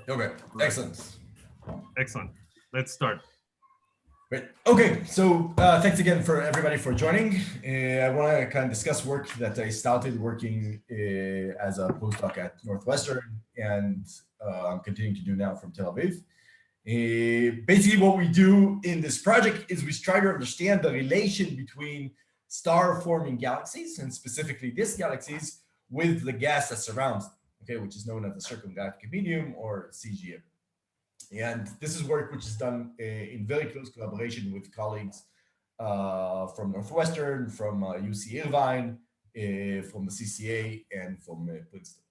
Okay, excellent. Excellent. Let's start. Great. Okay, so thanks again for everybody for joining. I want to kind of discuss work that I started working as a postdoc at Northwestern, and I'm continuing to do now from Tel Aviv. Basically, what we do in this project is we try to understand the relation between star-forming galaxies, and specifically these galaxies, with the gas that surrounds them, okay, which is known as the Circumgalactic Medium, or CGM. And this is work which is done in very close collaboration with colleagues from Northwestern, from UC Irvine, from the CCA, and from Princeton.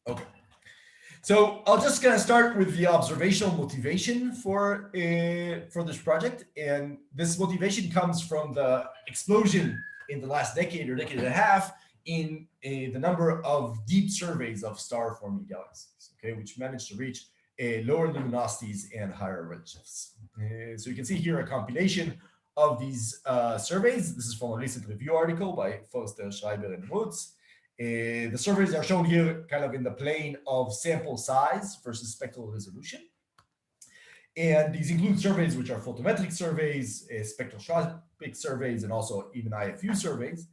Okay. So I'll just kind of start with the observational motivation for this project. And this motivation comes from the explosion in the last decade or decade and a half in the number of deep surveys of star-forming galaxies, okay, which managed to reach lower luminosities and higher redshifts. So you can see here a compilation of these surveys. This is from a recent review article by Forster, Schreiber, and Woods. The surveys are shown here kind of in the plane of sample size versus spectral resolution. And these include surveys which are photometric surveys, spectroscopic surveys, and also even IFU surveys.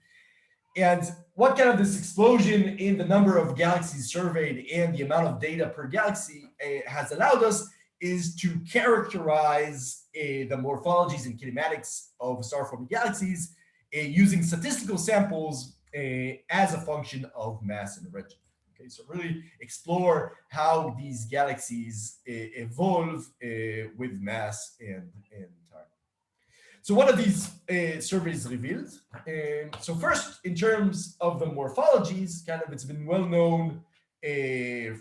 And what kind of this explosion in the number of galaxies surveyed and the amount of data per galaxy has allowed us is to characterize the morphologies and kinematics of star-forming galaxies using statistical samples as a function of mass and redshift. Okay, so really explore how these galaxies evolve with mass and time. So what are these surveys revealed? So first, in terms of the morphologies, kind of it's been well known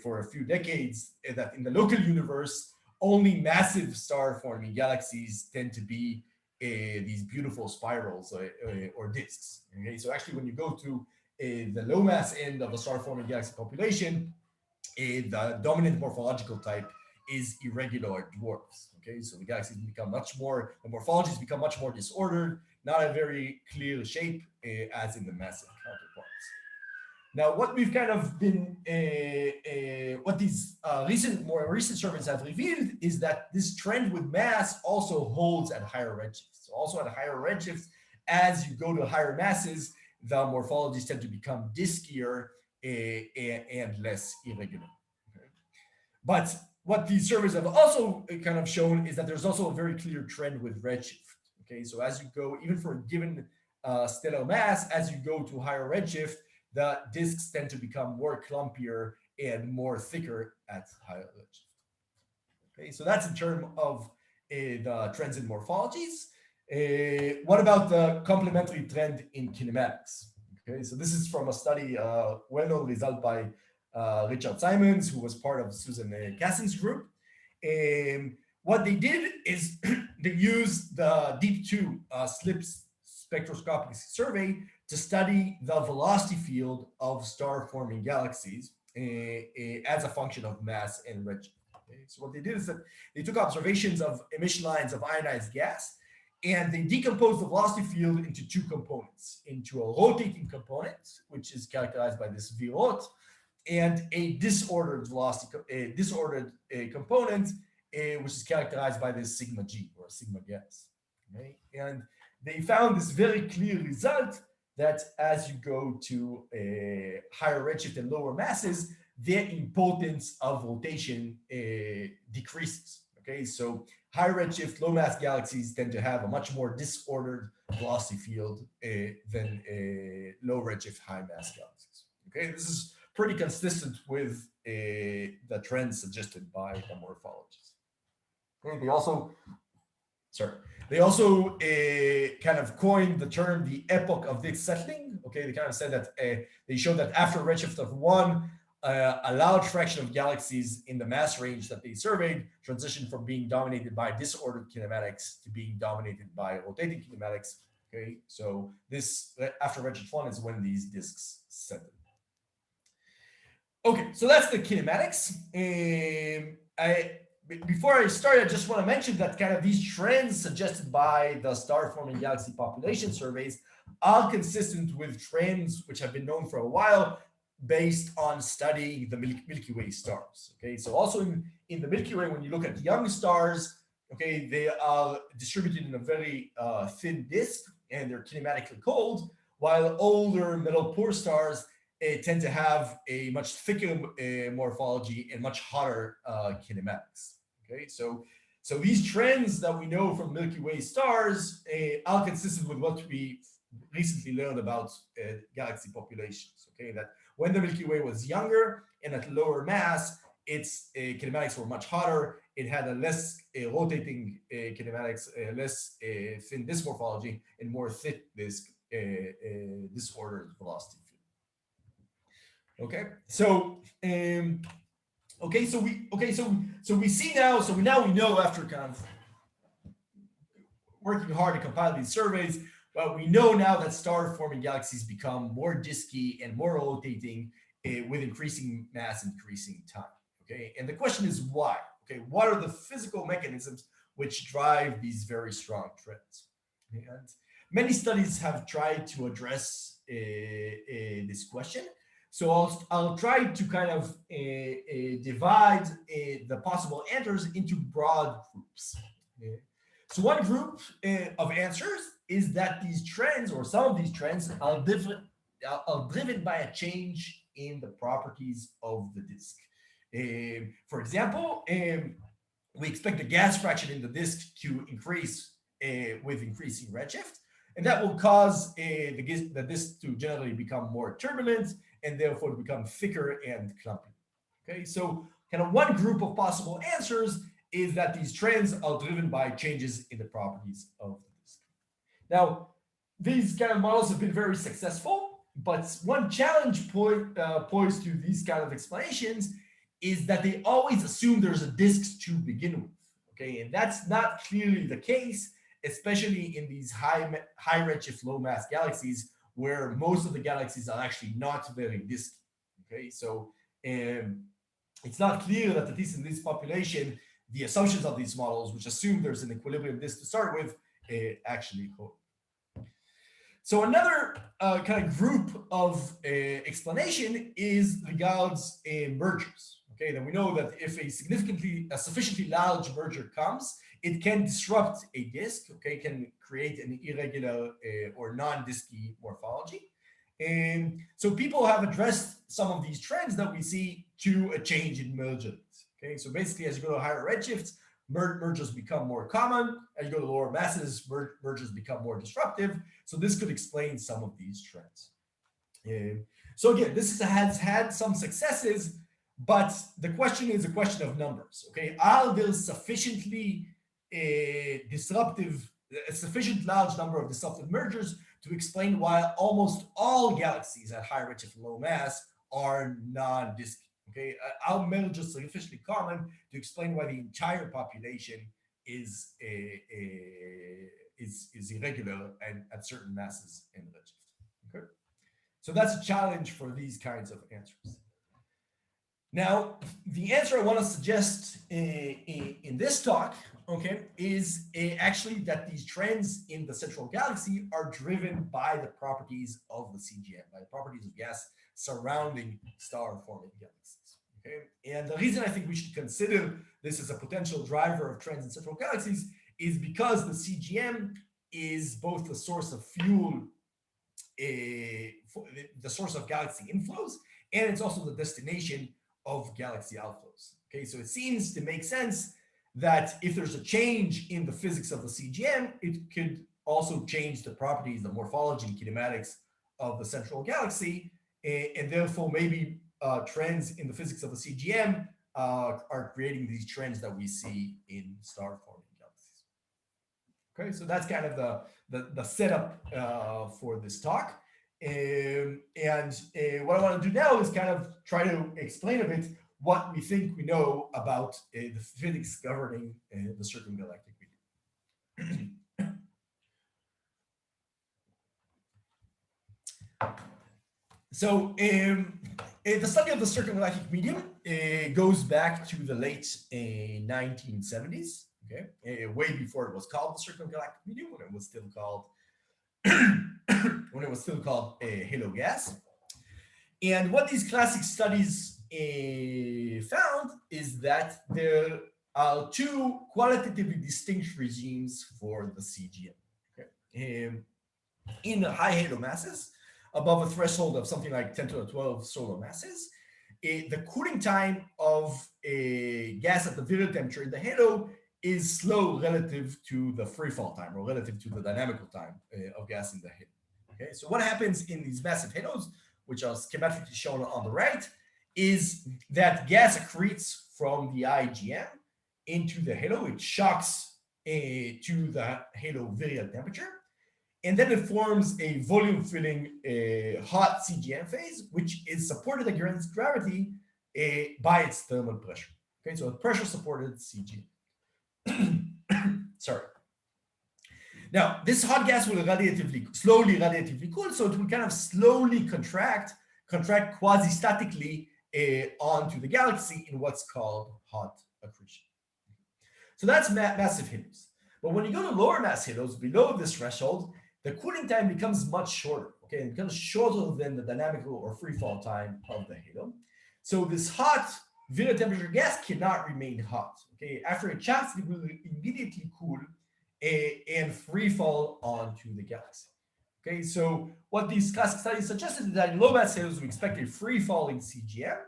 for a few decades that in the local universe, only massive star-forming galaxies tend to be these beautiful spirals or disks. Okay, so actually, when you go to the low mass end of the star-forming galaxy population, the dominant morphological type is irregular dwarfs. Okay, so the galaxies become the morphologies become much more disordered, not a very clear shape as in the massive counterparts. Now, what we've kind of been, what these more recent surveys have revealed is that this trend with mass also holds at higher redshifts. So also at higher redshifts, as you go to higher masses, the morphologies tend to become diskier and less irregular. Okay? But what these surveys have also kind of shown is that there's also a very clear trend with redshift. Okay, so as you go, even for a given stellar mass, as you go to higher redshift, the disks tend to become more clumpier and more thicker at higher redshift. Okay, so that's in terms of the trends in morphologies. What about the complementary trend in kinematics? Okay, so this is from a study, well-known result by Richard Simons, who was part of Susan Cassin's group. What they did is they used the Deep 2 SLIPS spectroscopic survey to study the velocity field of star-forming galaxies as a function of mass and redshift. Okay, so what they did is that they took observations of emission lines of ionized gas, and they decomposed the velocity field into two components, into a rotating component, which is characterized by this V rot, and a disordered component, which is characterized by this sigma G, or sigma gas. Okay? And they found this very clear result that as you go to a higher redshift and lower masses, the importance of rotation decreases. Okay, so high redshift, low mass galaxies tend to have a much more disordered velocity field than low redshift, high mass galaxies. Okay, this is pretty consistent with the trends suggested by the morphologies. Okay, they also kind of coined the term the epoch of disk settling. Okay, they kind of said that they showed that after a redshift of 1, a large fraction of galaxies in the mass range that they surveyed transitioned from being dominated by disordered kinematics to being dominated by rotating kinematics. Okay, so this after redshift 1 is when these disks settle. Okay, so that's the kinematics. Before I start, I just want to mention that kind of these trends suggested by the star-forming galaxy population surveys are consistent with trends which have been known for a while, based on studying the Milky Way stars. Okay, so also in the Milky Way, when you look at young stars, okay, they are distributed in a very thin disk and they're kinematically cold, while older metal poor stars tend to have a much thicker morphology and much hotter kinematics. Okay, so these trends that we know from Milky Way stars are consistent with what we recently learned about galaxy populations. Okay, that when the Milky Way was younger and at lower mass, its kinematics were much hotter. It had a less rotating kinematics, less thin disk morphology, and more thick disk disordered velocity field. Okay, so so we see now. So now we know after kind of working hard to compile these surveys, but we know now that star-forming galaxies become more disky and more rotating with increasing mass, increasing time. Okay, and the question is why? Okay, what are the physical mechanisms which drive these very strong trends? And many studies have tried to address this question. So I'll try to kind of divide the possible answers into broad groups. So one group of answers is that these trends, or some of these trends, are driven by a change in the properties of the disk. For example, we expect the gas fraction in the disk to increase with increasing redshift, and that will cause the disk to generally become more turbulent and therefore become thicker and clumpy. Okay, so kind of one group of possible answers is that these trends are driven by changes in the properties of the disk. Now, these kind of models have been very successful, but one challenge posed to these kind of explanations is that they always assume there's a disk to begin with. Okay, and that's not clearly the case, especially in these high redshift, low mass galaxies, where most of the galaxies are actually not very disky. Okay, so it's not clear that at least in this population, the assumptions of these models, which assume there's an equilibrium disk to start with, actually hold. So another kind of group of explanation regards mergers. Okay, then we know that if a sufficiently large merger comes, it can disrupt a disk. Okay, can create an irregular or non-disky morphology. And so people have addressed some of these trends that we see to a change in mergers. Okay, so basically, as you go to higher redshifts, mergers become more common. As you go to lower masses, mergers become more disruptive. So this could explain some of these trends. So again, this has had some successes, but the question is a question of numbers. Okay, are there sufficient large number of disruptive mergers to explain why almost all galaxies at high redshift and low mass are non-disky? Okay, are mergers sufficiently common to explain why the entire population is irregular and at certain masses in redshift? Okay, so that's a challenge for these kinds of answers. Now, the answer I want to suggest in this talk, okay, is actually that these trends in the central galaxy are driven by the properties of the CGM, by the properties of gas surrounding star-forming galaxies. Okay, and the reason I think we should consider this as a potential driver of trends in central galaxies is because the CGM is both the source of fuel, the source of galaxy inflows, and it's also the destination of galaxy outflows. Okay, so it seems to make sense that if there's a change in the physics of the CGM, it could also change the properties, the morphology and kinematics of the central galaxy, and therefore maybe trends in the physics of the CGM are creating these trends that we see in star-forming galaxies. Okay, so that's kind of the setup for this talk. And what I want to do now is kind of try to explain a bit what we think we know about the physics governing the circumgalactic medium. So the study of the circumgalactic medium goes back to the late 1970s, okay, way before it was called the circumgalactic medium, when it was still called halo gas. And what these classic studies found is that there are two qualitatively distinct regimes for the CGM. Okay? In high halo masses, above a threshold of something like 10 to the 12 solar masses, the cooling time of a gas at the virial temperature in the halo is slow relative to the free fall time, or relative to the dynamical time of gas in the halo. Okay, so what happens in these massive halos, which are schematically shown on the right, is that gas accretes from the IGM into the halo. It shocks to the halo virial temperature, and then it forms a volume-filling hot CGM phase, which is supported against gravity by its thermal pressure. Okay, so a pressure-supported CGM. Sorry. Now, this hot gas will slowly radiatively cool, so it will kind of slowly contract quasi-statically onto the galaxy in what's called hot accretion. So that's massive halos. But when you go to lower mass halos, below this threshold, the cooling time becomes much shorter. Okay, it becomes shorter than the dynamical or free fall time of the halo. So this hot virial temperature gas cannot remain hot. Okay, after it shocks, it will immediately cool and free fall onto the galaxy. Okay, so what these classic studies suggested is that in low mass halos, we expect a free falling CGM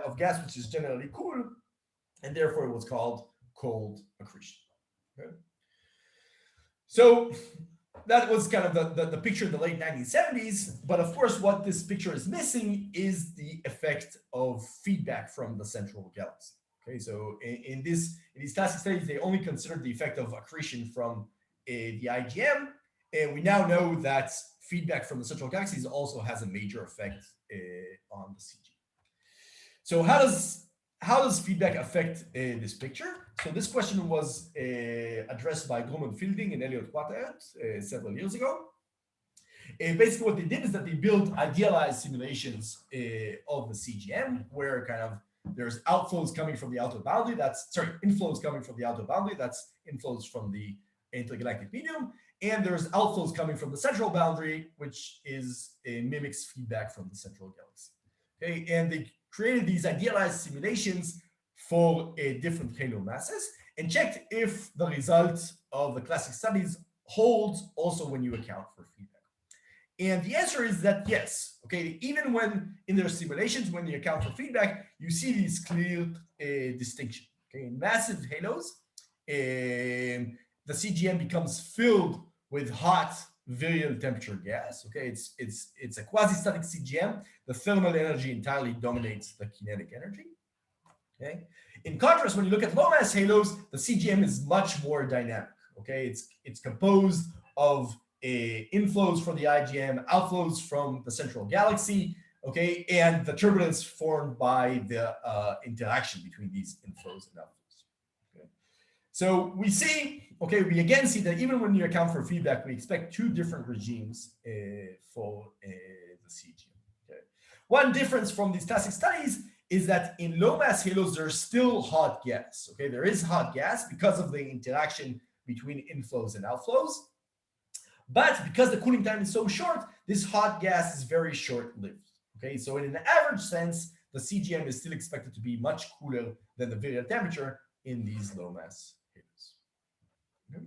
of gas, which is generally cool, and therefore it was called cold accretion. Okay? So that was kind of the picture in the late 1970s. But of course, what this picture is missing is the effect of feedback from the central galaxy. Okay, so in these classic studies, they only considered the effect of accretion from the IGM. And we now know that feedback from the central galaxies also has a major effect on the CG. So how does feedback affect this picture? So this question was addressed by Drummond Fielding and Elliott Quatert several years ago. Basically, what they did is that they built idealized simulations of the CGM, where kind of there's outflows coming from the outer boundary. Inflows coming from the outer boundary. That's inflows from the intergalactic medium. And there's outflows coming from the central boundary, which mimics feedback from the central galaxy. Okay, and they created these idealized simulations for different halo masses and checked if the result of the classic studies holds also when you account for feedback. And the answer is that yes. Okay, even when in their simulations, when you account for feedback, you see these clear distinction. Okay, in massive halos, the CGM becomes filled with hot virial temperature gas. Okay, it's a quasi-static CGM. The thermal energy entirely dominates the kinetic energy. Okay. In contrast, when you look at low mass halos, the CGM is much more dynamic. Okay, it's composed of inflows from the IGM, outflows from the central galaxy. Okay, and the turbulence formed by the interaction between these inflows and outflows. Okay. So we again see that even when you account for feedback, we expect two different regimes for the CGM. Okay. One difference from these classic studies is that in low mass halos, there's still hot gas. Okay, there is hot gas because of the interaction between inflows and outflows. But because the cooling time is so short, this hot gas is very short-lived. Okay, so in an average sense, the CGM is still expected to be much cooler than the virial temperature in these low mass halos. Okay.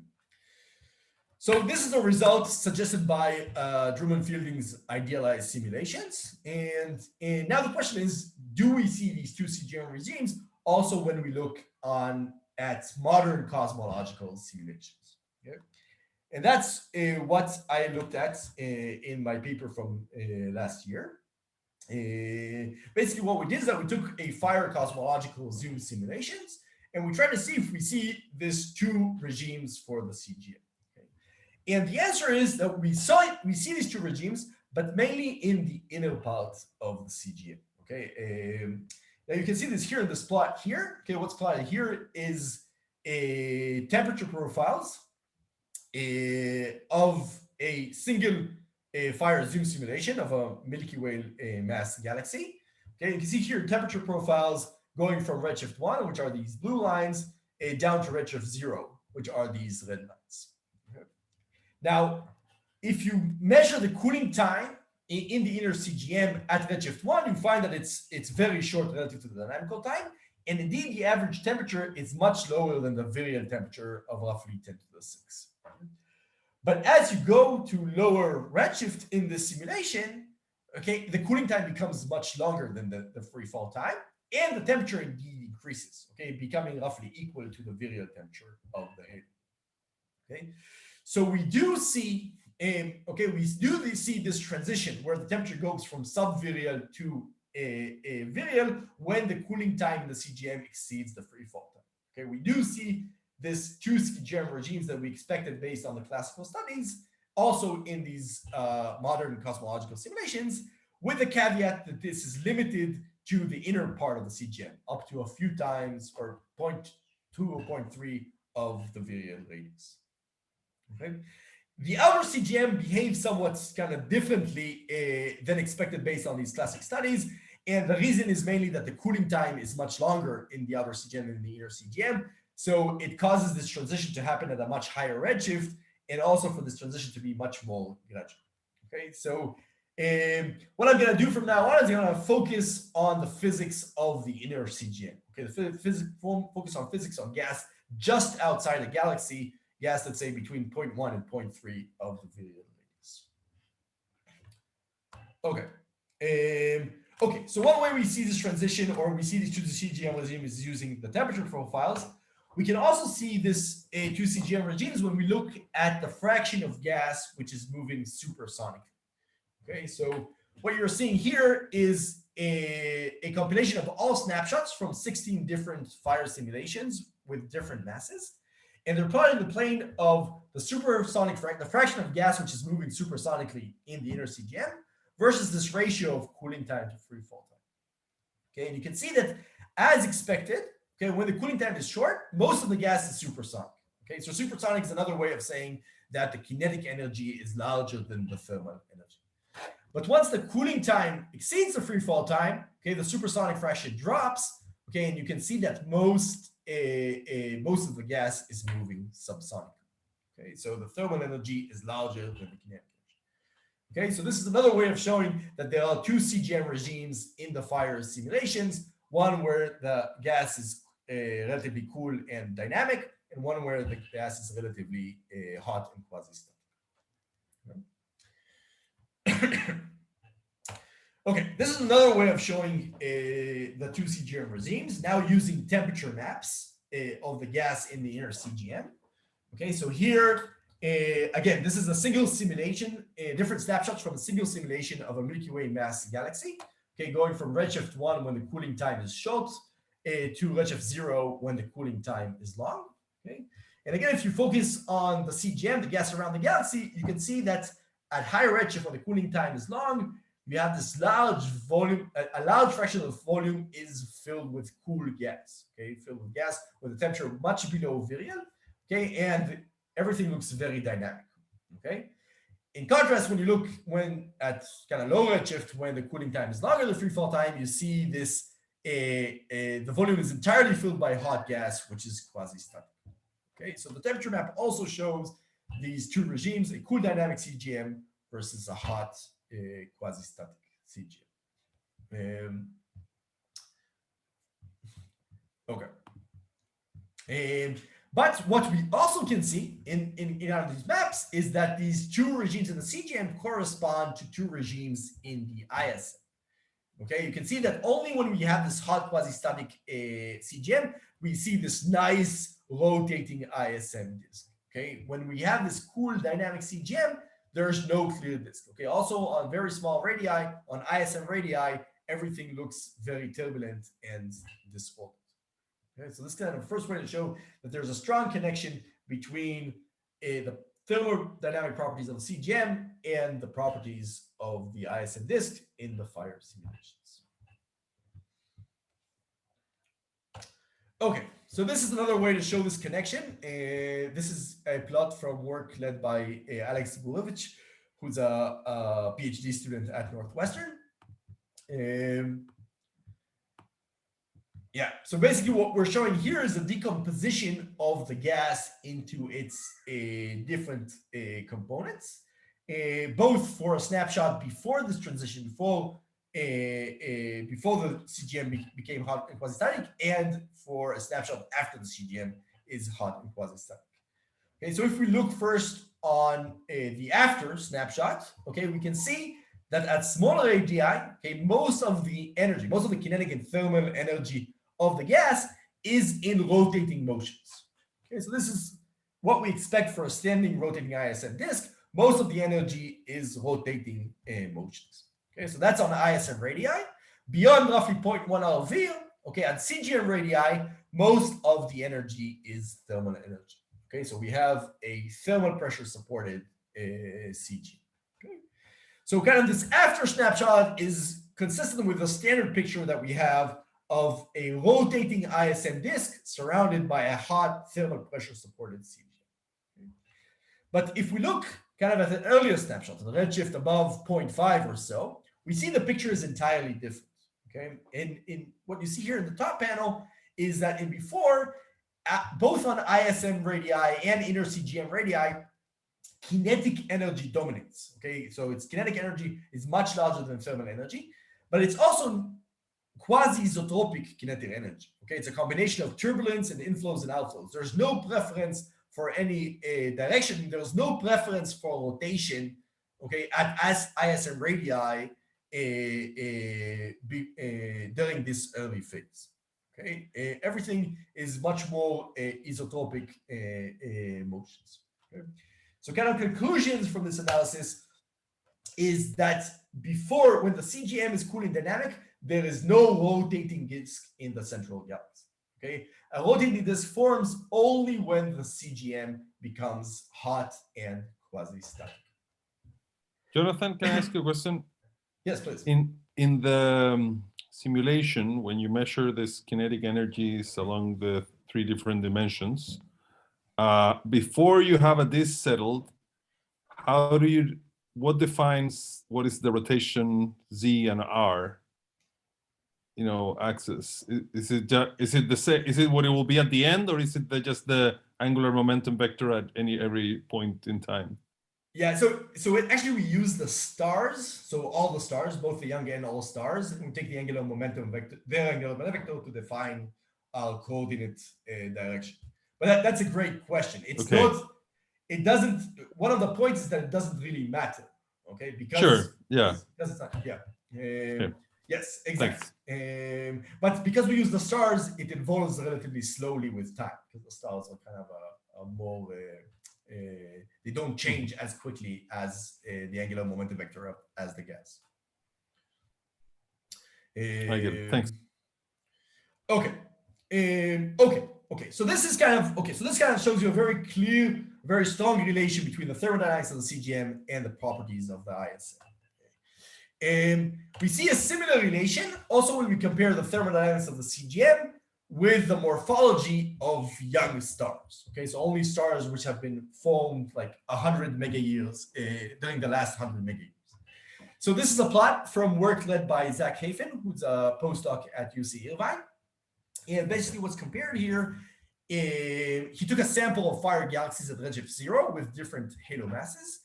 So this is the result suggested by Drummond Fielding's idealized simulations. And now the question is, do we see these two CGM regimes also when we look at modern cosmological simulations? Okay. And that's what I looked at in my paper from last year. Basically, what we did is that we took a fire cosmological zoom simulations, and we tried to see if we see these two regimes for the CGM. Okay? And the answer is that we see these two regimes, but mainly in the inner part of the CGM. Okay. Now you can see this here in this plot here. Okay, what's plotted here is a temperature profiles of a single fire zoom simulation of a Milky Way mass galaxy. Okay, you can see here temperature profiles going from redshift 1, which are these blue lines, down to redshift 0, which are these red lines. Okay. Now, if you measure the cooling time in the inner CGM at redshift 1, you find that it's very short relative to the dynamical time. And indeed, the average temperature is much lower than the virial temperature of roughly 10 to the 6. But as you go to lower redshift in the simulation, okay, the cooling time becomes much longer than the free fall time, and the temperature indeed increases, okay, becoming roughly equal to the virial temperature of the helium. Okay, so we do see, see this transition where the temperature goes from subvirial to a virial when the cooling time in the CGM exceeds the free fall time. Okay, we do see this two CGM regimes that we expected based on the classical studies, also in these modern cosmological simulations, with the caveat that this is limited to the inner part of the CGM, up to a few times or 0.2 or 0.3 of the virial radius. Okay. The outer CGM behaves somewhat kind of differently than expected based on these classic studies. And the reason is mainly that the cooling time is much longer in the outer CGM than in the inner CGM. So it causes this transition to happen at a much higher redshift, and also for this transition to be much more gradual. Okay, so what I'm going to do from now on is I'm going to focus on the physics of the inner CGM. Okay, focus on physics on gas just outside the galaxy, gas, let's say between 0.1 and 0.3 of the virial radius. Okay. Okay, so one way we see this transition, or we see these two CGM regimes, is using the temperature profiles. We can also see this two CGM regimes when we look at the fraction of gas which is moving supersonically. Okay, so what you're seeing here is a compilation of all snapshots from 16 different fire simulations with different masses. And they're plotting the plane of the supersonic, the fraction of gas which is moving supersonically in the inner CGM versus this ratio of cooling time to free fall time. Okay, and you can see that as expected, okay, when the cooling time is short, most of the gas is supersonic. Okay, so supersonic is another way of saying that the kinetic energy is larger than the thermal energy. But once the cooling time exceeds the free fall time, okay, the supersonic fraction drops, okay, and you can see that most of the gas is moving subsonically. Okay, so the thermal energy is larger than the kinetic energy. Okay, so this is another way of showing that there are two CGM regimes in the fire simulations, one where the gas is relatively cool and dynamic, and one where the gas is relatively hot and quasi-static. Okay, this is another way of showing the two CGM regimes, now using temperature maps of the gas in the inner CGM. Okay, so here, again, this is a single simulation, different snapshots from a single simulation of a Milky Way mass galaxy, okay, going from redshift 1 when the cooling time is short to redshift 0 when the cooling time is long. Okay, and again, if you focus on the CGM, the gas around the galaxy, you can see that at higher redshift when the cooling time is long, you have this large volume, a large fraction of the volume is filled with cool gas, okay, filled with gas with a temperature much below virial, okay, and everything looks very dynamic, okay. In contrast, when you look at kind of low redshift, when the cooling time is longer than free fall time, you see this, the volume is entirely filled by hot gas, which is quasi-static, okay. So the temperature map also shows these two regimes, a cool dynamic CGM versus a hot quasi-static CGM. Okay. But what we also can see in these maps is that these two regimes in the CGM correspond to two regimes in the ISM. Okay, you can see that only when we have this hot quasi-static CGM, we see this nice rotating ISM disk. Okay, when we have this cool dynamic CGM, there's no clear disk. Okay, also on very small radii, on ISM radii, everything looks very turbulent and disordered. Okay, so this is kind of the first way to show that there's a strong connection between the thermodynamic properties of the CGM and the properties of the ISM disk in the fire simulations. Okay, so this is another way to show this connection. This is a plot from work led by Alex Gurovich, who's a PhD student at Northwestern. Yeah, so basically what we're showing here is a decomposition of the gas into its different components. both for a snapshot before this transition, before the CGM became hot and quasi-static, and for a snapshot after the CGM is hot and quasi-static. Okay, so if we look first on the after snapshot, okay, we can see that at smaller AGI, okay, most of the energy, most of the kinetic and thermal energy of the gas is in rotating motions. Okay, so this is what we expect for a standing rotating ISM disk. Most of the energy is rotating motions. Okay, so that's on ISM radii. Beyond roughly 0.1 RV, okay, at CGM radii, most of the energy is thermal energy. Okay, so we have a thermal pressure supported CG. Okay, so kind of this after snapshot is consistent with the standard picture that we have of a rotating ISM disk surrounded by a hot thermal pressure supported CG. Okay. But if we look kind of at an earlier snapshot, the redshift above 0.5 or so, we see the picture is entirely different. Okay, in what you see here in the top panel is that in before, both on ISM radii and inner CGM radii, kinetic energy dominates. Okay, so its kinetic energy is much larger than thermal energy, but it's also quasi-isotropic kinetic energy. Okay, it's a combination of turbulence and inflows and outflows. There's no preference for any direction. There's no preference for rotation. Okay, as ISM radii during this early phase. Okay, everything is much more isotropic motions. Okay? So kind of conclusions from this analysis is that before, when the CGM is cooling dynamic, there is no rotating disk in the central galaxy. Okay, a rotating disk forms only when the CGM becomes hot and quasi-static. Jonathan, can I ask you a question? Yes, please. In the simulation, when you measure this kinetic energies along the three different dimensions, before you have a disk settled, what defines what is the rotation Z and R, axis? Is it the same? Is it what it will be at the end, or is it just the angular momentum vector at every point in time? Yeah, so actually we use the stars, so all the stars, both the young and all stars, and we take the angular momentum vector, their angular momentum vector, to define our coordinate direction. But that's a great question. It's okay. not. It doesn't. One of the points is that it doesn't really matter. Okay, because sure, yeah, because it's not. Yeah. Okay. Yes, exactly. But because we use the stars, it evolves relatively slowly with time, because the stars are kind of a more. They don't change as quickly as the angular momentum vector as the gas. I get it. Thanks. Okay. Okay. So this is kind of shows you a very clear, very strong relation between the thermodynamics of the CGM and the properties of the ISM. We see a similar relation also when we compare the thermodynamics of the CGM with the morphology of young stars. Okay, so only stars which have been formed like 100 mega years during the last 100 mega years. So this is a plot from work led by Zach Hafen, who's a postdoc at UC Irvine. And basically what's compared here, he took a sample of fire galaxies at redshift 0 with different halo masses,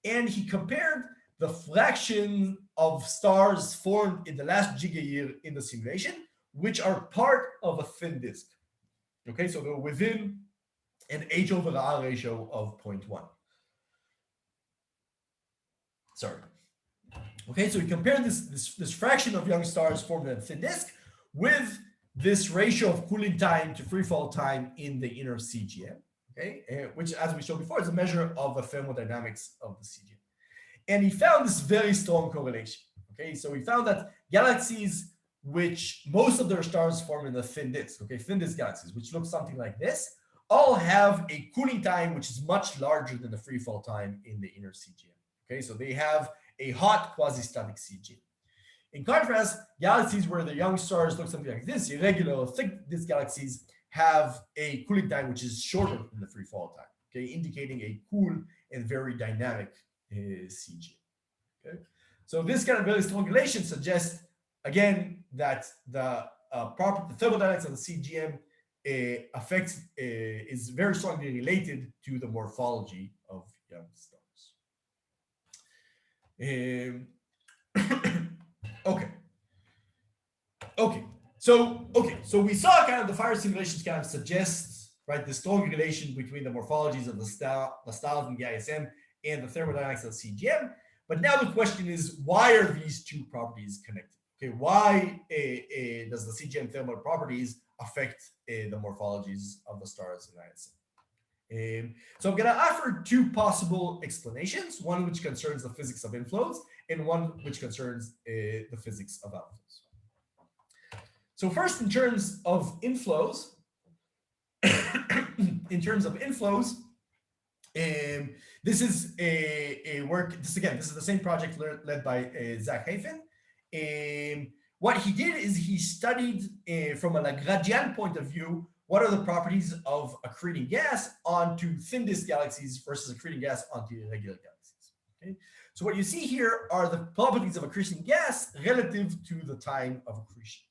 and he compared the fraction of stars formed in the last gigayear in the simulation, which are part of a thin disk. Okay, so they're within an H/R ratio of 0.1. Sorry. Okay, so we compare this fraction of young stars formed in a thin disk with this ratio of cooling time to freefall time in the inner CGM, okay, which, as we showed before, is a measure of the thermodynamics of the CGM. And he found this very strong correlation. Okay, so he found that galaxies which most of their stars form in the thin disk, okay, thin disk galaxies, which look something like this, all have a cooling time which is much larger than the freefall time in the inner CGM. Okay, so they have a hot quasi-static CGM. In contrast, galaxies where the young stars look something like this, irregular or thick disk galaxies, have a cooling time which is shorter than the freefall time, okay, indicating a cool and very dynamic CGM. Okay, so this kind of very strong relation suggests, again, that the thermodynamics of the CGM is very strongly related to the morphology of young stars. Okay. So we saw kind of the fire simulations kind of suggests, right, the strong relation between the morphologies of the styles in the ISM and the thermodynamics of CGM. But now the question is, why are these two properties connected? Okay, why does the CGM thermal properties affect the morphologies of the stars in ISM? So I'm going to offer two possible explanations, one which concerns the physics of inflows and one which concerns the physics of outflows. So first, in terms of inflows, this is a work. This is the same project led by Zach Hafen. What he did is he studied from a Lagrangian point of view, what are the properties of accreting gas onto thin disk galaxies versus accreting gas onto irregular galaxies. Okay, so what you see here are the properties of accreting gas relative to the time of accretion.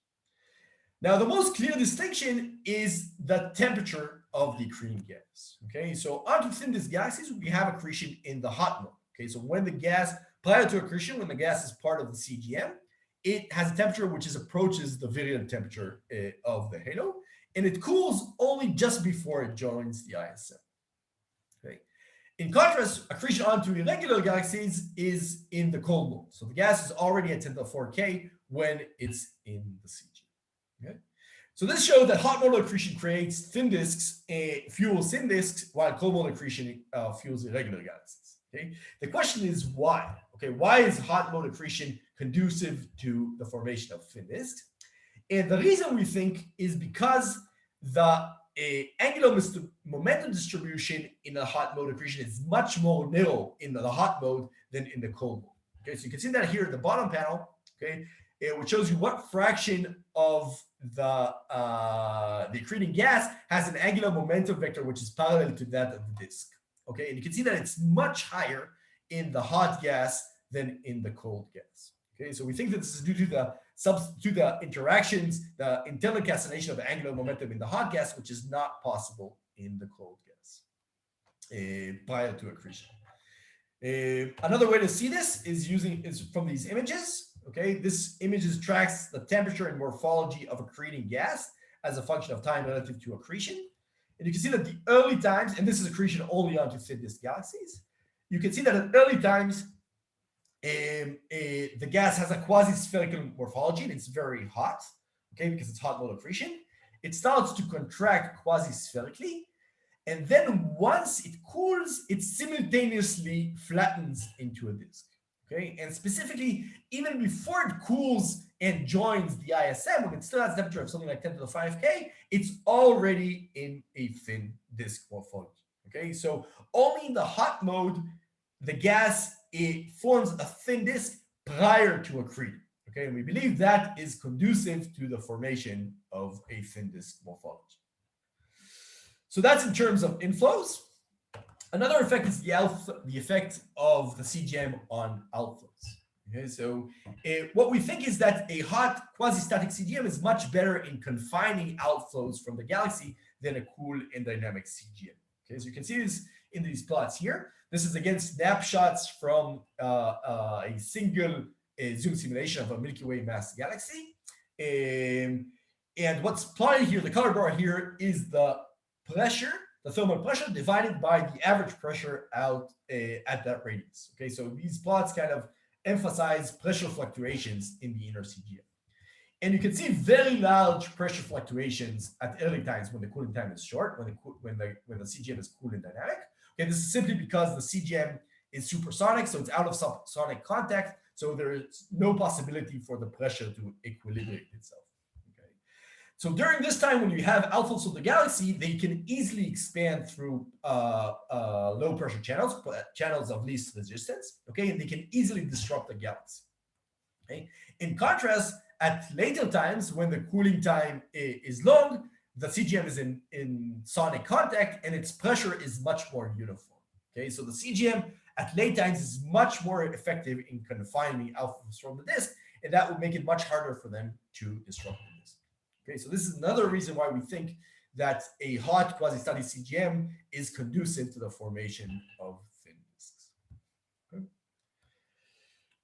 Now, the most clear distinction is the temperature of the accreting gas. Okay, so onto thin disk galaxies, we have accretion in the hot mode. Okay, so when the gas, prior to accretion, when the gas is part of the CGM, it has a temperature which approaches the virulent temperature of the halo, and it cools only just before it joins the ISM. Okay. In contrast, accretion onto irregular galaxies is in the cold mode. So the gas is already at 10 to the 4K when it's in the CGM. Okay. So this shows that hot mode accretion creates thin disks, fuels thin disks, while cold mode accretion fuels irregular galaxies. Okay. The question is why? Okay, why is hot mode accretion conducive to the formation of thin disks? And the reason we think is because the angular momentum distribution in the hot mode accretion is much more narrow in the hot mode than in the cold mode. Okay, so you can see that here at the bottom panel, okay, which shows you what fraction of the accreting gas has an angular momentum vector which is parallel to that of the disk. Okay, and you can see that it's much higher in the hot gas than in the cold gas. Okay, so we think that this is due to the interactions, the internal cancellation of the angular momentum in the hot gas, which is not possible in the cold gas prior to accretion. Another way to see this is from these images. Okay, this image tracks the temperature and morphology of accreting gas as a function of time relative to accretion. And you can see that the early times, and this is accretion only onto thin disk galaxies, you can see that at early times, the gas has a quasi-spherical morphology and it's very hot, okay, because it's hot mode accretion. It starts to contract quasi-spherically, and then once it cools, it simultaneously flattens into a disk, okay? And specifically, even before it cools and joins the ISM, when it still has a temperature of something like 10 to the 5K, it's already in a thin disk morphology, okay? So only in the hot mode, the gas forms a thin disk prior to accreting. Okay, and we believe that is conducive to the formation of a thin disk morphology. So that's in terms of inflows. Another effect is the effect of the CGM on outflows. Okay, so what we think is that a hot quasi-static CGM is much better in confining outflows from the galaxy than a cool and dynamic CGM. Okay, so you can see this in these plots here. This is again snapshots from a single zoom simulation of a Milky Way mass galaxy. And what's plotted here, the color bar here, is the pressure, the thermal pressure divided by the average pressure out at that radius. Okay, so these plots kind of emphasize pressure fluctuations in the inner CGM. And you can see very large pressure fluctuations at early times when the cooling time is short, when the CGM is cool and dynamic. Okay, this is simply because the CGM is supersonic, so it's out of subsonic contact, so there is no possibility for the pressure to equilibrate itself. Okay, so during this time, when you have outflows of the galaxy, they can easily expand through low pressure channels of least resistance. Okay, and they can easily disrupt the galaxy. Okay, in contrast, at later times when the cooling time is long, the CGM is in sonic contact and its pressure is much more uniform. Okay, so the CGM at late times is much more effective in confining outflows from the disk, and that would make it much harder for them to disrupt the disk. Okay, so this is another reason why we think that a hot quasi-static CGM is conducive to the formation of thin disks. Okay.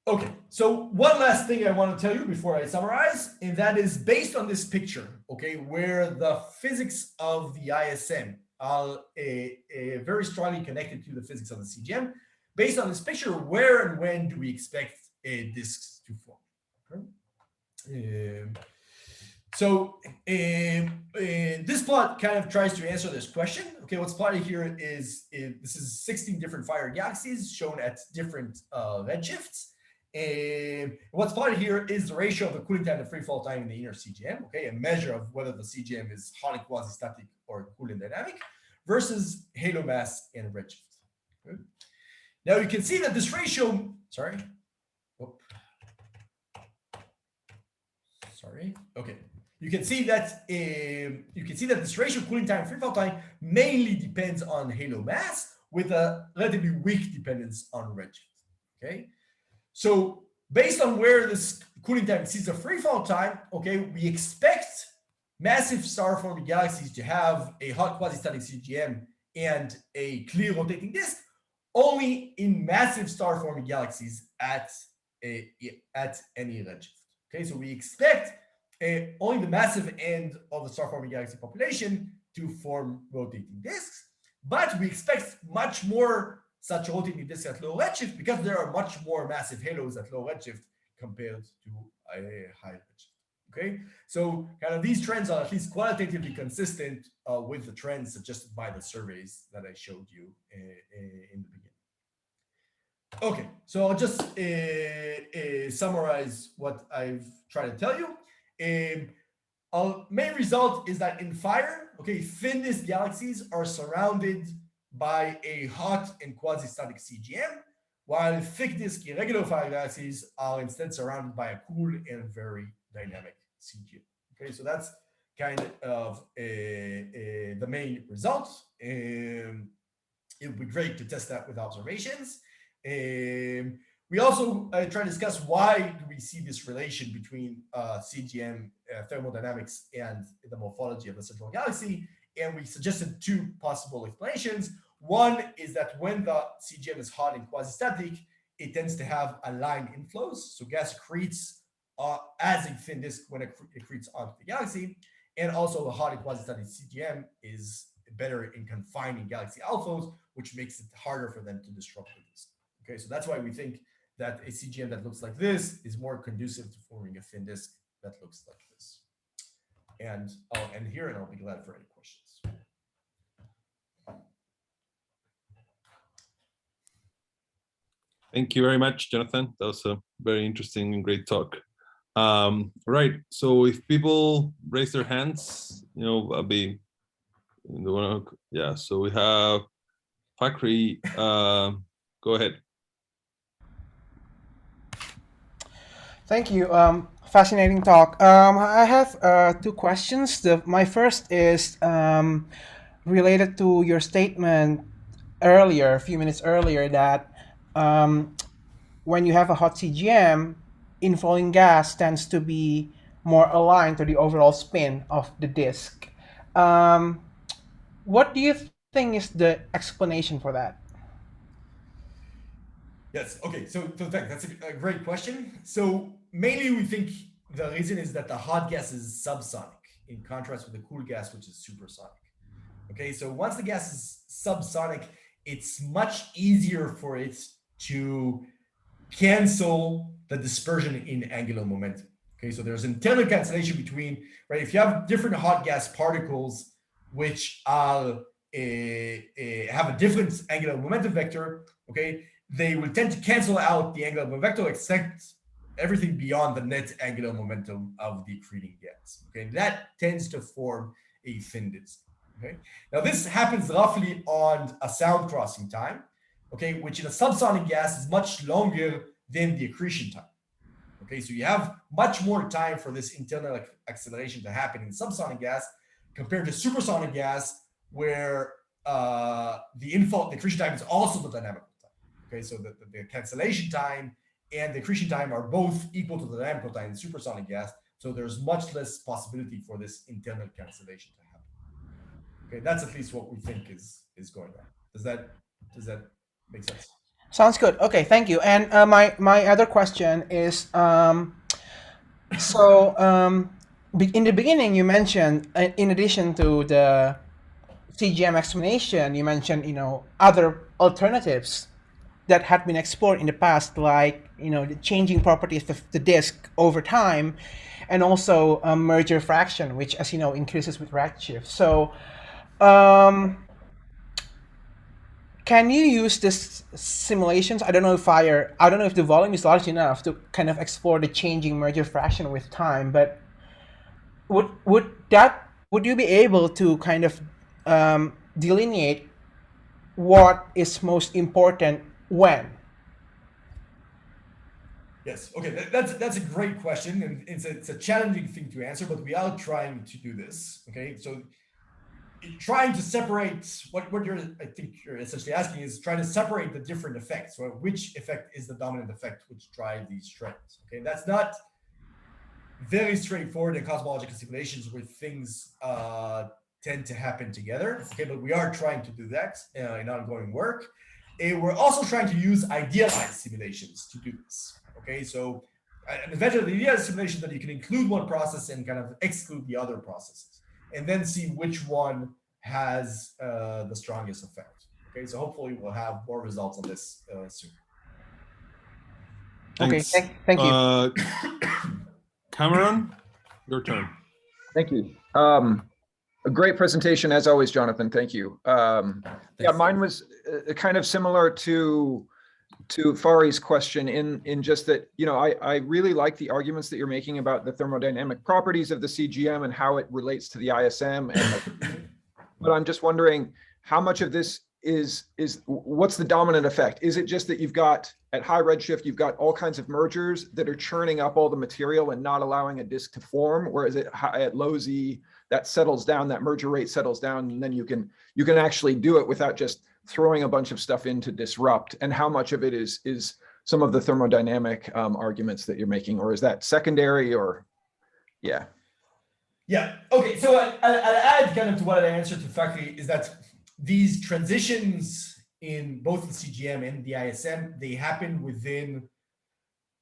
Okay, so one last thing I want to tell you before I summarize, and that is based on this picture, okay, where the physics of the ISM are very strongly connected to the physics of the CGM. Based on this picture, where and when do we expect disks to form? Okay. This plot kind of tries to answer this question. Okay, what's plotted here is this is 16 different fire galaxies shown at different redshifts. And what's plotted here is the ratio of the cooling time to free fall time in the inner CGM, okay, a measure of whether the CGM is hot and quasi-static or cool and dynamic, versus halo mass and redshift. Okay. Now you can see that this ratio, okay. You can see that this ratio cooling time and free fall time mainly depends on halo mass with a relatively weak dependence on redshift. Okay. So based on where this cooling time exceeds the free fall time, okay, we expect massive star-forming galaxies to have a hot quasi-static CGM and a clear rotating disk only in massive star-forming galaxies at any redshift. Okay, so we expect only the massive end of the star-forming galaxy population to form rotating disks, but we expect much more such rotating disks at low redshift because there are much more massive halos at low redshift compared to a high redshift. Okay, so kind of these trends are at least qualitatively consistent with the trends suggested by the surveys that I showed you in the beginning. Okay, so I'll just summarize what I've tried to tell you. Our main result is that in fire, okay, thin disk galaxies are surrounded by a hot and quasi-static CGM, while thick disk irregular fire galaxies are instead surrounded by a cool and very dynamic CGM. Okay, so that's kind of the main result. It would be great to test that with observations. We also try to discuss why do we see this relation between CGM thermodynamics and the morphology of the central galaxy, and we suggested two possible explanations. One is that when the CGM is hot and quasi-static, it tends to have aligned inflows, so gas accretes as a thin disk when it accretes onto the galaxy, and also the hot and quasi-static CGM is better in confining galaxy outflows, which makes it harder for them to disrupt the disk. Okay, so that's why we think that a CGM that looks like this is more conducive to forming a thin disk that looks like this. And I'll end here, and I'll be glad for any questions. Thank you very much, Jonathan. That was a very interesting and great talk. Right, so if people raise their hands, I'll be in the one. Yeah, so we have Fakri. Go ahead. Thank you. Fascinating talk. I have two questions. My first is related to your statement earlier, a few minutes earlier, that when you have a hot CGM, inflowing gas tends to be more aligned to the overall spin of the disk. What do you think is the explanation for that? Yes, okay, so thanks. That's a great question. So mainly we think the reason is that the hot gas is subsonic in contrast with the cool gas, which is supersonic. Okay, so once the gas is subsonic, it's much easier for it to cancel the dispersion in angular momentum. Okay, so there's internal cancellation between, right? If you have different hot gas particles which are have a different angular momentum vector, okay, they will tend to cancel out the angular momentum vector except everything beyond the net angular momentum of the accreting gas. Okay, and that tends to form a thin disk. Okay, now this happens roughly on a sound crossing time, okay, which in a subsonic gas is much longer than the accretion time. Okay, so you have much more time for this internal acceleration to happen in subsonic gas compared to supersonic gas, where the accretion time is also the dynamical time. Okay, so the cancellation time and the accretion time are both equal to the dynamical time in supersonic gas. So there's much less possibility for this internal cancellation to happen. Okay, that's at least what we think is going on. Does that make sense? Sounds good. Okay, thank you. And my other question is, in the beginning you mentioned, in addition to the CGM explanation, you mentioned other alternatives that had been explored in the past, like the changing properties of the disk over time, and also merger fraction, which, as you know, increases with redshift. So can you use this simulations? I don't know if the volume is large enough to kind of explore the changing merger fraction with time, but would you be able to kind of delineate what is most important when? Yes. Okay. That's a great question, and it's a challenging thing to answer, but we are trying to do this. Okay. So trying to separate what I think you're essentially asking is trying to separate the different effects. So which effect is the dominant effect which drive these trends? Okay. That's not very straightforward in cosmological simulations where things tend to happen together. Okay. But we are trying to do that in ongoing work. And we're also trying to use idealized simulations to do this. Okay, so an advantage of the idealized simulation that you can include one process and kind of exclude the other processes, and then see which one has the strongest effect. Okay, so hopefully we'll have more results on this soon. Thanks. Okay, thank you. Cameron, your turn. Thank you. A great presentation as always, Jonathan. Thank you. Yeah, mine was kind of similar to Fari's question in just that, I really like the arguments that you're making about the thermodynamic properties of the CGM and how it relates to the ISM. But I'm just wondering how much of this is what's the dominant effect? Is it just that you've got at high redshift, you've got all kinds of mergers that are churning up all the material and not allowing a disk to form, whereas at low Z, that settles down, that merger rate settles down, and then you can actually do it without just throwing a bunch of stuff in to disrupt? And how much of it is some of the thermodynamic arguments that you're making, or is that secondary? Or yeah. Okay, so I'll add kind of to what I answered to Fakri is that these transitions in both the CGM and the ISM, they happen within,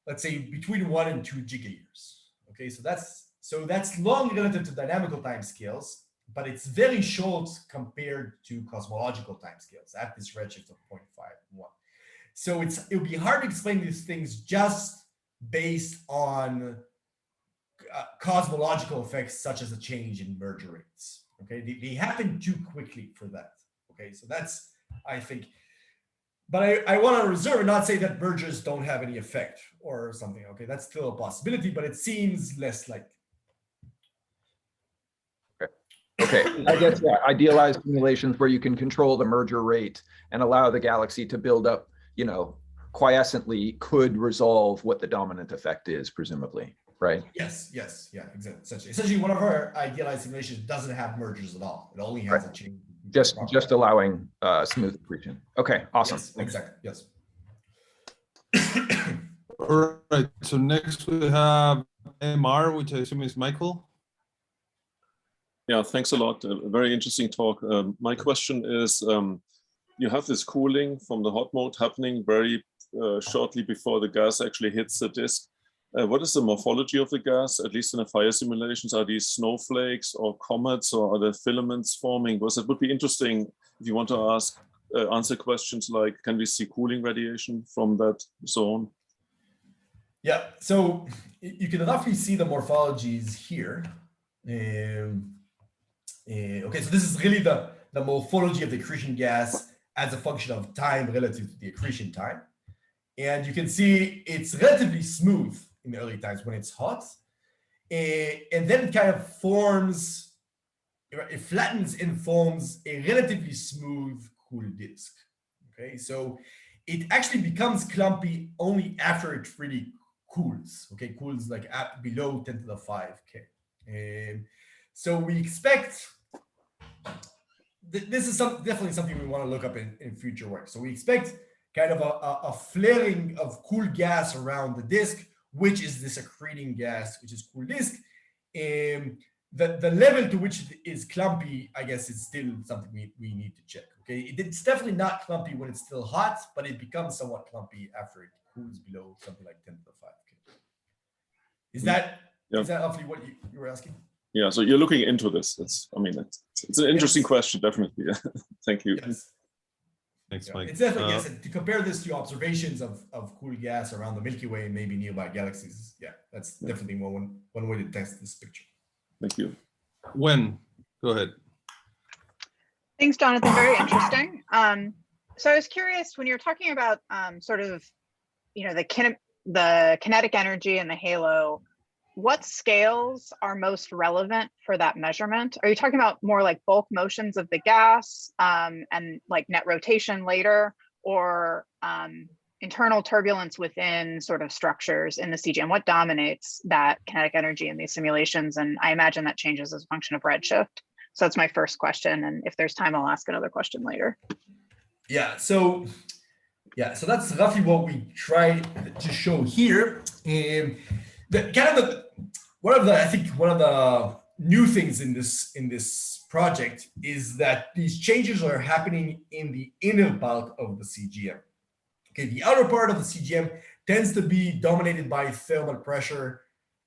let's say, between 1 and 2 gigayears. Okay, so that's long relative to dynamical timescales, but it's very short compared to cosmological timescales at this redshift of 0.51. So it would be hard to explain these things just based on cosmological effects such as a change in merger rates. Okay, they happen too quickly for that. Okay, so that's, I think, but I want to reserve and not say that mergers don't have any effect or something. Okay, that's still a possibility, but it seems less likely. Okay, I guess idealized simulations where you can control the merger rate and allow the galaxy to build up, quiescently could resolve what the dominant effect is, presumably, right? Yes, yeah, exactly. Essentially, one of our idealized simulations doesn't have mergers at all. It only has a change. Just allowing smooth accretion. Okay, awesome. Yes, exactly. Yes. All right. So next we have MR, which I assume is Michael. Yeah, thanks a lot. A very interesting talk. My question is, you have this cooling from the hot mode happening very shortly before the gas actually hits the disk. What is the morphology of the gas, at least in the fire simulations? Are these snowflakes or comets, or are there filaments forming? Because it would be interesting if you want to answer questions like, can we see cooling radiation from that zone? Yeah, so you can roughly see the morphologies here. Okay, so this is really the morphology of the accretion gas as a function of time relative to the accretion time. And you can see it's relatively smooth in the early times when it's hot. And then it kind of forms, it flattens and forms a relatively smooth, cool disk. Okay, so it actually becomes clumpy only after it really cools. Okay, cools like at below 10 to the 5 K. So we expect, this is definitely something we want to look up in future work. So we expect kind of a flaring of cool gas around the disk, which is this accreting gas, which is cool disk. The level to which it is clumpy, I guess, is still something we need to check. Okay, it's definitely not clumpy when it's still hot, but it becomes somewhat clumpy after it cools below something like 10 to the 5. Okay. Is that roughly what you were asking? Yeah, so you're looking into this. It's an interesting question, definitely. Thank you. Yes. Thanks, Mike. It's definitely, yes, to compare this to observations of cool gas around the Milky Way and maybe nearby galaxies. Yeah, that's definitely one way to test this picture. Thank you. Go ahead. Thanks, Jonathan. Very interesting. So I was curious, when you're talking about sort of, the kinetic energy and the halo, what scales are most relevant for that measurement? Are you talking about more like bulk motions of the gas and like net rotation later, or internal turbulence within sort of structures in the CGM? What dominates that kinetic energy in these simulations? And I imagine that changes as a function of redshift. So that's my first question. And if there's time, I'll ask another question later. So that's roughly what we try to show here. And one of the new things in this project is that these changes are happening in the inner part of the CGM. Okay, the outer part of the CGM tends to be dominated by thermal pressure,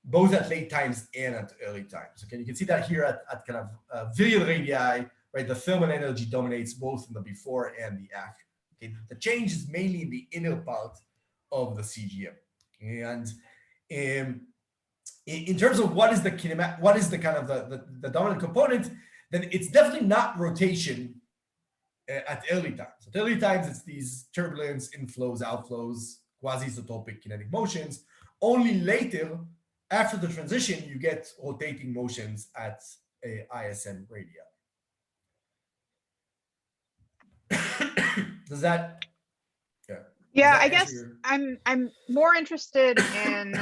both at late times and at early times. Okay, you can see that here at kind of virial radii, right? The thermal energy dominates both in the before and the after. Okay, the change is mainly in the inner part of the CGM. And in terms of what is the kind of the dominant component, then it's definitely not rotation at early times. At early times, it's these turbulence, inflows, outflows, quasi-isotopic kinetic motions. Only later, after the transition, you get rotating motions at ISM radii. Does that? Yeah, I guess I'm more interested in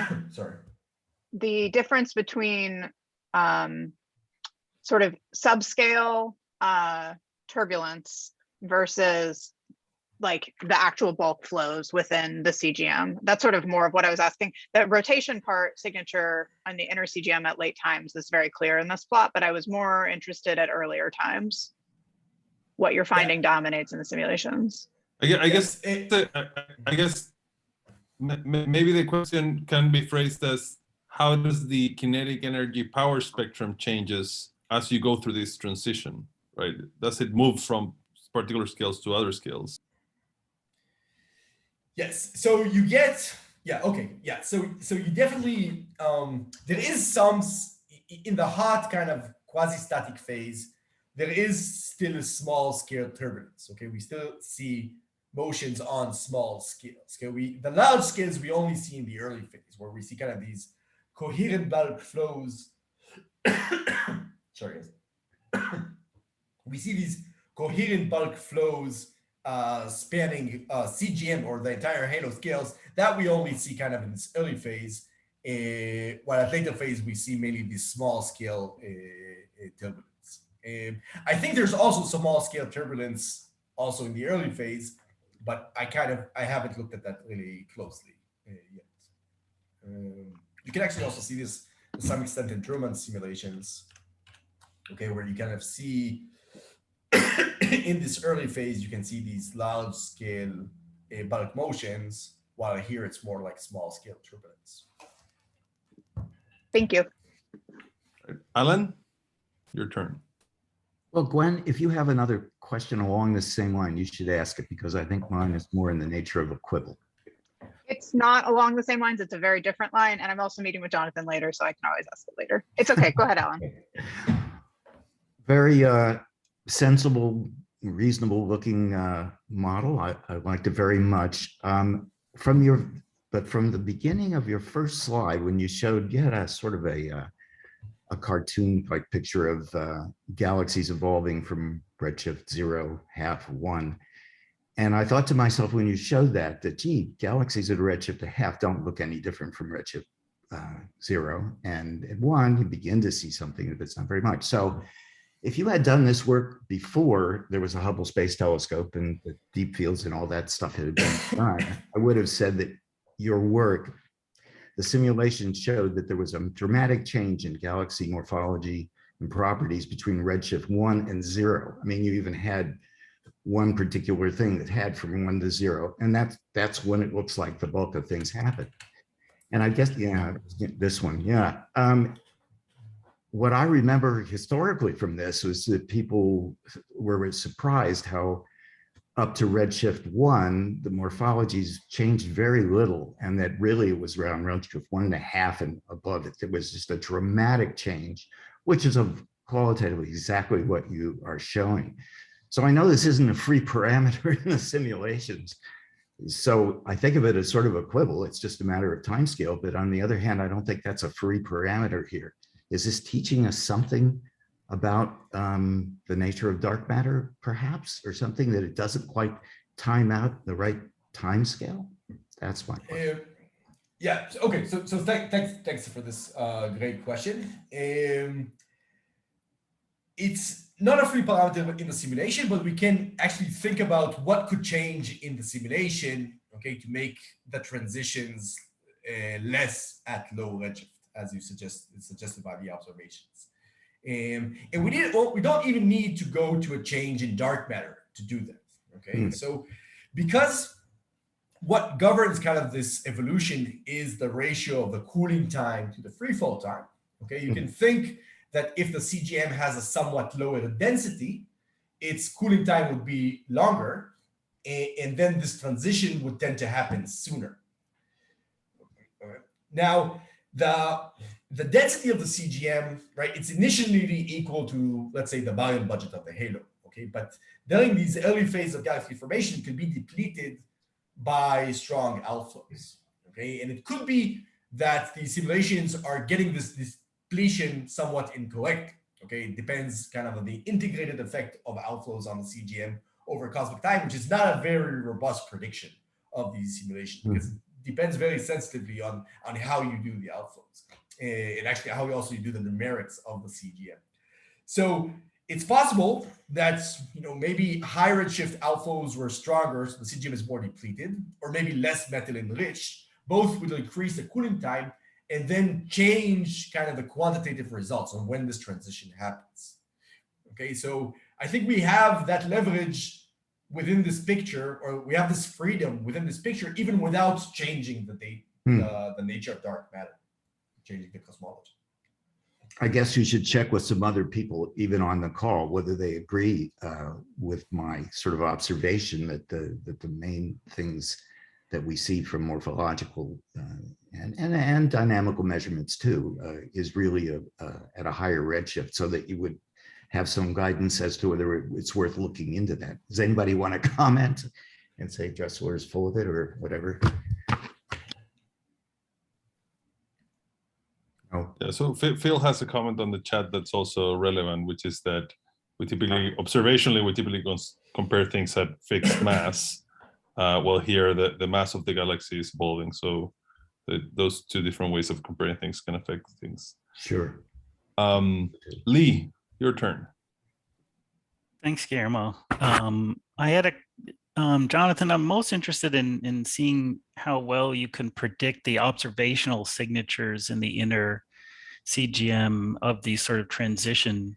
the difference between sort of subscale turbulence versus like the actual bulk flows within the CGM. That's sort of more of what I was asking. The rotation part signature on the inner CGM at late times is very clear in this plot, but I was more interested at earlier times. What you're finding dominates in the simulations. I guess maybe the question can be phrased as, how does the kinetic energy power spectrum changes as you go through this transition, right? Does it move from particular scales to other scales? Yes. So you get, So you definitely, there is some, in the hot kind of quasi-static phase, there is still a small scale turbulence. Okay, we still see motions on small scales. Okay, the large scales we only see in the early phase, where we see kind of these coherent bulk flows. Sorry, we see these coherent bulk flows spanning CGM or the entire halo scales that we only see kind of in this early phase. While at later phase we see mainly this small scale turbulence. I think there's also small scale turbulence also in the early phase, but I haven't looked at that really closely yet. You can actually also see this to some extent in Truman simulations, okay, where you kind of see in this early phase, you can see these large scale bulk motions, while here it's more like small scale turbulence. Thank you. Alan, your turn. Well, Gwen, if you have another question along the same line, you should ask it, because I think mine is more in the nature of a quibble. It's not along the same lines. It's a very different line. And I'm also meeting with Jonathan later, so I can always ask it later. It's okay. Go ahead, Alan. Very sensible, reasonable looking model. I liked it very much. From the beginning of your first slide, when you showed, you had a sort of a cartoon like picture of galaxies evolving from redshift 0, half, 1. And I thought to myself, when you showed that gee, galaxies at redshift 1/2 don't look any different from redshift 0. And at 1, you begin to see something that's not very much. So if you had done this work before there was a Hubble Space Telescope and the deep fields and all that stuff had been done, I would have said that your work, the simulation showed that there was a dramatic change in galaxy morphology and properties between redshift 1 and 0. I mean, you even had one particular thing that had from 1 to 0. And that's when it looks like the bulk of things happen. And I guess, yeah, this one, yeah. What I remember historically from this was that people were surprised how up to redshift 1, the morphologies changed very little, and that really it was around redshift 1.5 and above it. It was just a dramatic change, which is qualitatively exactly what you are showing. So I know this isn't a free parameter in the simulations. So I think of it as sort of a quibble. It's just a matter of time scale. But on the other hand, I don't think that's a free parameter here. Is this teaching us something about the nature of dark matter, perhaps, or something that it doesn't quite time out the right time scale? That's my question. Yeah. Okay. So thanks for this great question. It's not a free parameter in the simulation, but we can actually think about what could change in the simulation, okay, to make the transitions less at low redshift, as you suggested by the observations. And we don't even need to go to a change in dark matter to do that. Okay, so because what governs kind of this evolution is the ratio of the cooling time to the free fall time. Okay, you can think that if the CGM has a somewhat lower density, its cooling time would be longer, and then this transition would tend to happen sooner. Now, the density of the CGM, right, it's initially equal to, let's say, the baryon budget of the halo, okay? But during these early phases of galaxy formation, it could be depleted by strong outflows, okay? And it could be that the simulations are getting this depletion somewhat incorrect, okay? It depends kind of on the integrated effect of outflows on the CGM over cosmic time, which is not a very robust prediction of these simulations because it depends very sensitively on how you do the outflows and actually how you also do the numerics of the CGM. So it's possible that, you know, maybe high redshift outflows were stronger, so the CGM is more depleted, or maybe less metal enriched. Both will increase the cooling time and then change kind of the quantitative results on when this transition happens. Okay, so I think we have that leverage within this picture, or we have this freedom within this picture, even without changing the nature of dark matter, changing the cosmology. I guess you should check with some other people, even on the call, whether they agree with my sort of observation that the main things that we see from morphological and dynamical measurements too is really at a higher redshift, so that you would have some guidance as to whether it's worth looking into that. Does anybody want to comment and say Dressler is full of it or whatever? No. Yeah, so Phil has a comment on the chat that's also relevant, which is that we typically, observationally, we typically compare things at fixed mass. Well, here the mass of the galaxy is evolving. So those two different ways of comparing things can affect things. Sure. Lee, your turn. Thanks, Guillermo. I had Jonathan, I'm most interested in seeing how well you can predict the observational signatures in the inner CGM of these sort of transition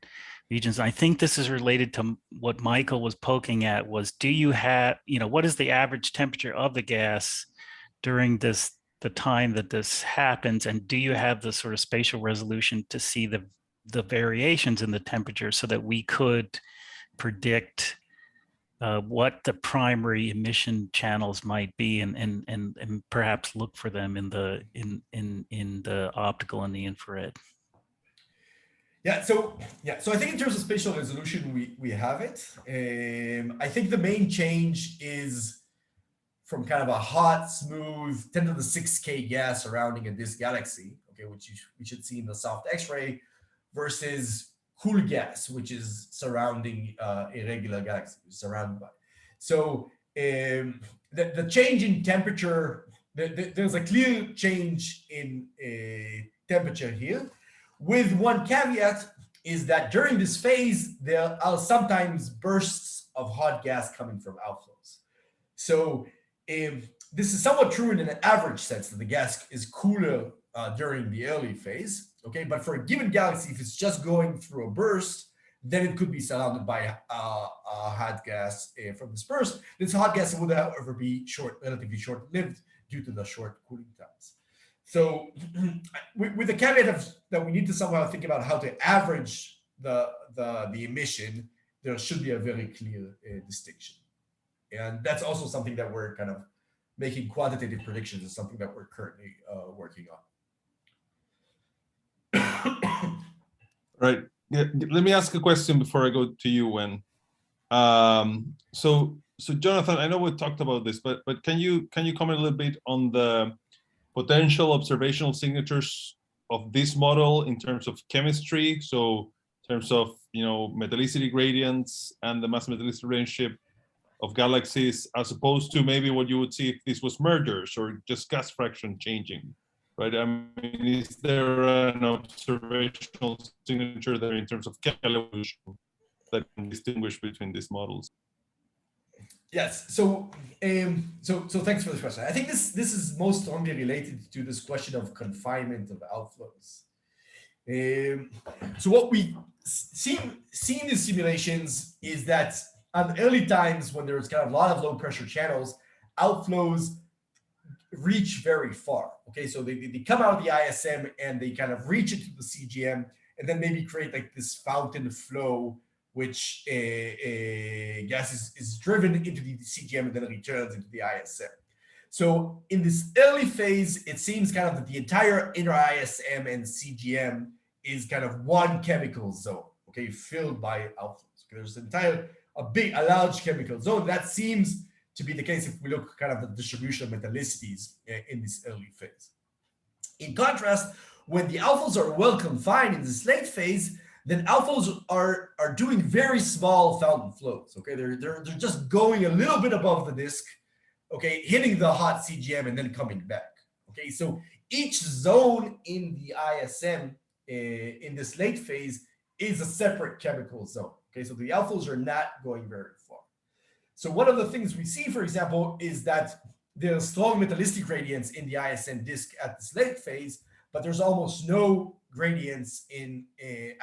regions. I think this is related to what Michael was poking at, was do you have, what is the average temperature of the gas during the time that this happens, and do you have the sort of spatial resolution to see the variations in the temperature so that we could predict what the primary emission channels might be, and perhaps look for them in the optical and the infrared. So I think in terms of spatial resolution, we have it. I think the main change is from kind of a hot, smooth 10 to the 6K gas surrounding a disk galaxy, okay, which we should see in the soft X-ray, versus cool gas, which is surrounding irregular galaxies, surrounded by. So the change in temperature, there's a clear change in temperature here, with one caveat is that during this phase, there are sometimes bursts of hot gas coming from outflows. So this is somewhat true in an average sense, that the gas is cooler during the early phase, okay? But for a given galaxy, if it's just going through a burst, then it could be surrounded by a hot gas from dispersed. This hot gas would, however, be relatively short-lived due to the short cooling times. So with the caveat that we need to somehow think about how to average the emission, there should be a very clear distinction. And that's also something that we're kind of making quantitative predictions is something that we're currently working on. Right. Yeah. Let me ask a question before I go to you, Wen. So Jonathan, I know we talked about this, but can you comment a little bit on the potential observational signatures of this model in terms of chemistry? So in terms of metallicity gradients and the mass metallicity relationship of galaxies, as opposed to maybe what you would see if this was mergers or just gas fraction changing, right? I mean, is there an observational signature there in terms of chemical evolution that can distinguish between these models? Yes. So thanks for this question. I think this is most strongly related to this question of confinement of outflows. So what we see in these simulations is that on early times when there's kind of a lot of low pressure channels, outflows reach very far. Okay, so they come out of the ISM and they kind of reach into the CGM and then maybe create like this fountain flow, which gas is driven into the CGM and then returns into the ISM. So in this early phase, it seems kind of that the entire inner ISM and CGM is kind of one chemical zone, okay, filled by outflows. Okay, there's a large chemical zone. That seems to be the case if we look kind of the distribution of metallicities in this early phase. In contrast, when the outflows are well confined in this late phase, then outflows are doing very small fountain flows. Okay, they're just going a little bit above the disk, okay, hitting the hot CGM and then coming back. Okay, so each zone in the ISM in this late phase is a separate chemical zone. Okay, so the outflows are not going very far. So one of the things we see, for example, is that there's strong metallicity gradients in the ISM disk at this late phase, but there's almost no gradients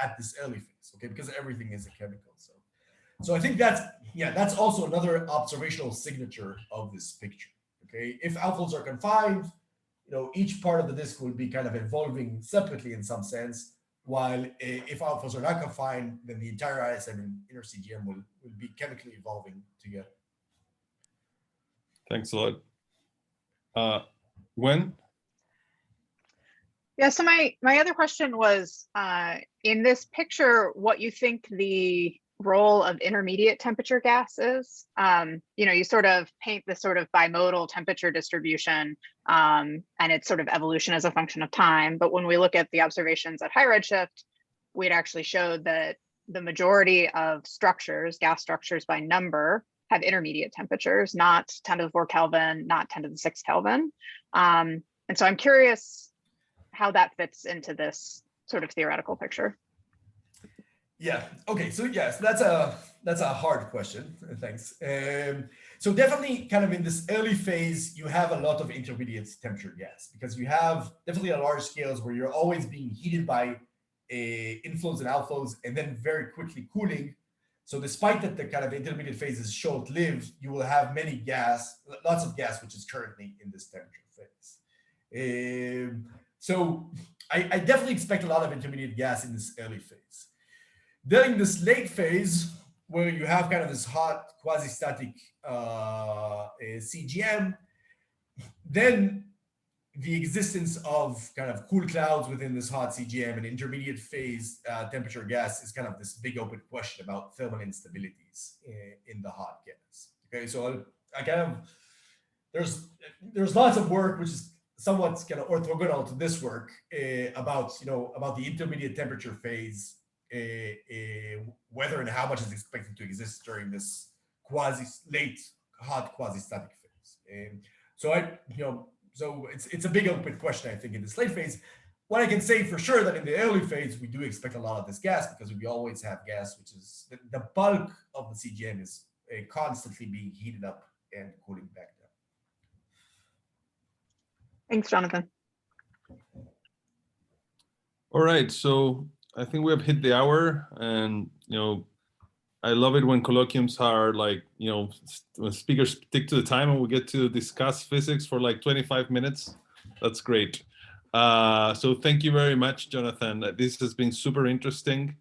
at this early phase, okay, because everything is a chemical zone. So I think that's also another observational signature of this picture. Okay, if outflows are confined, each part of the disk will be kind of evolving separately in some sense, while if outflows are not confined, then the entire ISM and inner CGM will be chemically evolving together. Thanks a lot. Wen? Yeah, so my other question was, in this picture, what you think the role of intermediate temperature gas is? You sort of paint this sort of bimodal temperature distribution and its sort of evolution as a function of time. But when we look at the observations at high redshift, we'd actually showed that the majority of structures, gas structures by number, have intermediate temperatures, not 10 to the 4 Kelvin, not 10 to the 6 Kelvin. And so I'm curious how that fits into this sort of theoretical picture. Yeah. Okay. So yes, that's a hard question. Thanks. So definitely, kind of in this early phase, you have a lot of intermediate temperature gas because you have definitely a large scales where you're always being heated by inflows and outflows, and then very quickly cooling. So despite that the kind of intermediate phase is short-lived, you will have lots of gas, which is currently in this temperature phase. So I definitely expect a lot of intermediate gas in this early phase. During this late phase, where you have kind of this hot quasi-static CGM, then the existence of kind of cool clouds within this hot CGM and intermediate phase temperature gas is kind of this big open question about thermal instabilities in the hot gas. Okay, so I kind of there's lots of work which is somewhat kind of orthogonal to this work about the intermediate temperature phase, whether and how much is expected to exist during this late hot quasi-static phase. So it's a big open question, I think, in this late phase. What I can say for sure that in the early phase, we do expect a lot of this gas because we always have gas, which is the bulk of the CGM is constantly being heated up and cooling back down. Thanks, Jonathan. All right, so I think we have hit the hour, and I love it when colloquiums are like, when speakers stick to the time and we get to discuss physics for like 25 minutes. That's great. So thank you very much, Jonathan. This has been super interesting.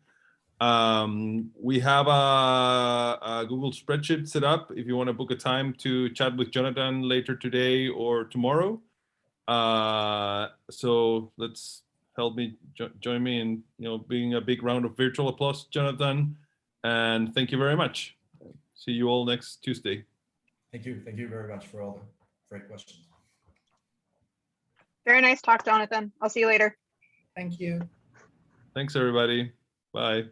We have a Google spreadsheet set up if you want to book a time to chat with Jonathan later today or tomorrow. So let's help me join me in being a big round of virtual applause, Jonathan. And thank you very much. See you all next Tuesday. Thank you. Thank you very much for all the great questions. Very nice talk, Jonathan. I'll see you later. Thank you. Thanks, everybody. Bye.